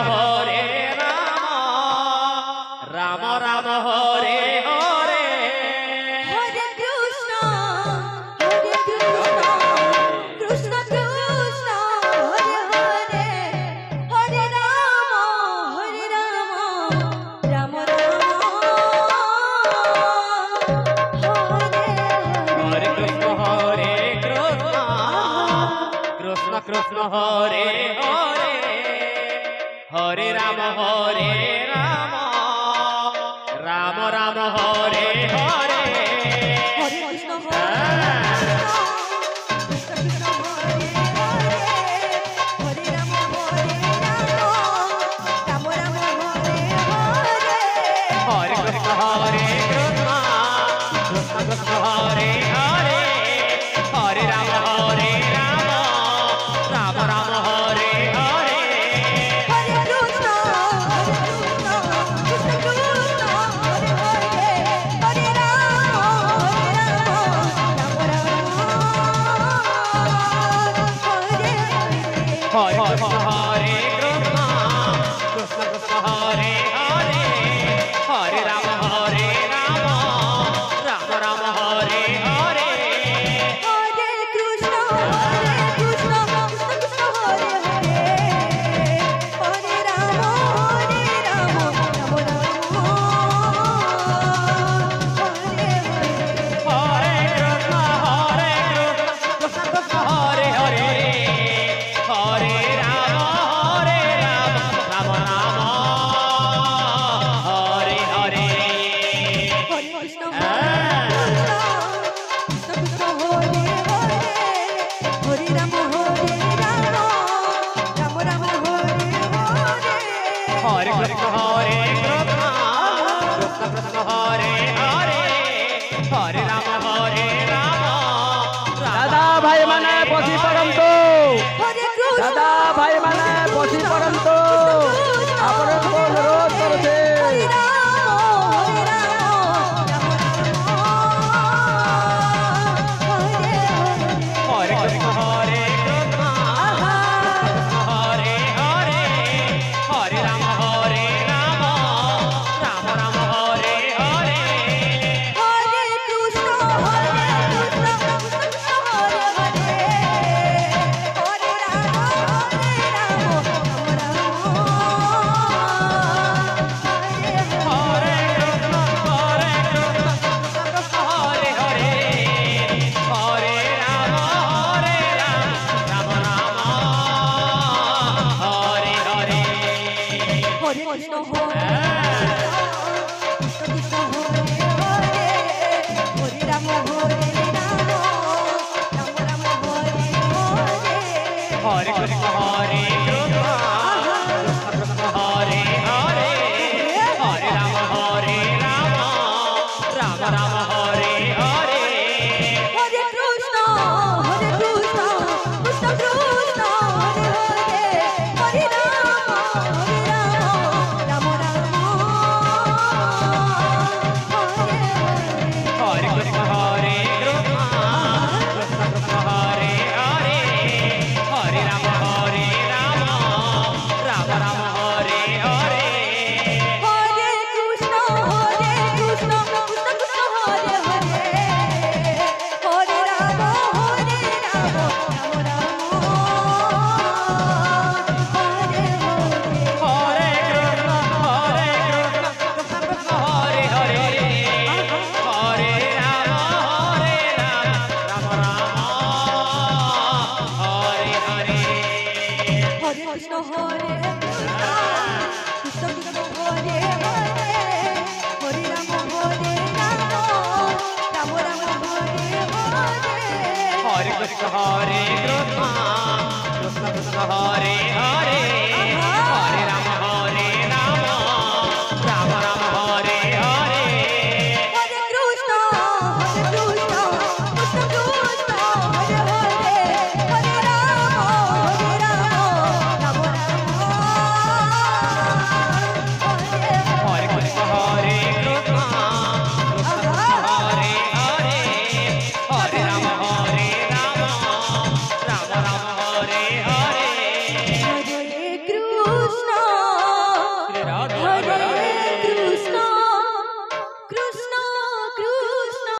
হরে রাম রাম রাম হরে হরে হরে কৃষ্ণ কৃষ্ণ কৃষ্ণ হরে হরে হরে রাম রাম রাম হরে কৃষ্ণ হরে কৃষ্ণ কৃষ্ণ কৃষ্ণ হরে হরে হরে রাম রাম রাম হরে হরে হরে কৃষ্ণ হরে কৃষ্ণ হরে হরে হরে রাম রাম রাম হরে হরে হরে কৃষ্ণ হরে কৃষ্ণ কৃষ্ণ হরে হরে হরে রাম রাম রাম হরে হরে হরে কৃষ্ণ কৃষ্ণ কৃষ্ণ হরে হরে হরে রাম রাম হরে হরে কৃষ্ণ হরে কৃষ্ণ কৃষ্ণ হরে হরে হরে রাম রাম রাম হরে হরে হরে কৃষ্ণ কৃষ্ণ কৃষ্ণ হরে হরে হরে রাম রাম রাম হরে হরে হরে কৃষ্ণ কৃষ্ণ হরে হরে হরে রাম রাম রাম হরে হরে হরে কৃষ্ণ কৃষ্ণ হরে হরে হরে রাম রাম রাম হরে হরে হরে কৃষ্ণ হরে কৃষ্ণ কৃষ্ণ হরে হরে হরে রাম দাদা ভাই মানে বসি পড়ন্তু হরে কৃষ্ণ দাদা ভাই মানে বসি পড়ন্তু আপনাকে অনুরোধ করছে হরে রাম রাম হরে হরে কৃষ্ণ হরে হরে হরে হরে রাম রাম রাম হরে হরে হরে কৃষ্ণ কৃষ্ণ হরে হরে হরে রাম হরে কৃষ্ণ হরে হরে হরে রাম রাম রাম হরে হরে হরে কৃষ্ণ হরে কৃষ্ণ হরে হরে হরে রাম রাম হরে হরে হরে কৃষ্ণ হরে কৃষ্ণ হরে হরে হরে রাম রাম রাম হরে হরে হরে কৃষ্ণ কৃষ্ণ কৃষ্ণ হরে হরে হরে রাম রাম হরে হরে কৃষ্ণ হরে কৃষ্ণ কৃষ্ণ হরে হরে হরে রাম রাম রাম হরে হরে হরে কৃষ্ণ কৃষ্ণ কৃষ্ণ হরে হরে হরে রাম রাম রাম হরে হরে হরে কৃষ্ণ কৃষ্ণ হরে হরে হরে রাম রাম রাম হরে হরে হরে কৃষ্ণ হরে কৃষ্ণ কৃষ্ণ হরে হরে হরে রাম রাম রাম হরে হরে হরে কৃষ্ণ হরে কৃষ্ণ কৃষ্ণ কৃষ্ণ হরে হরে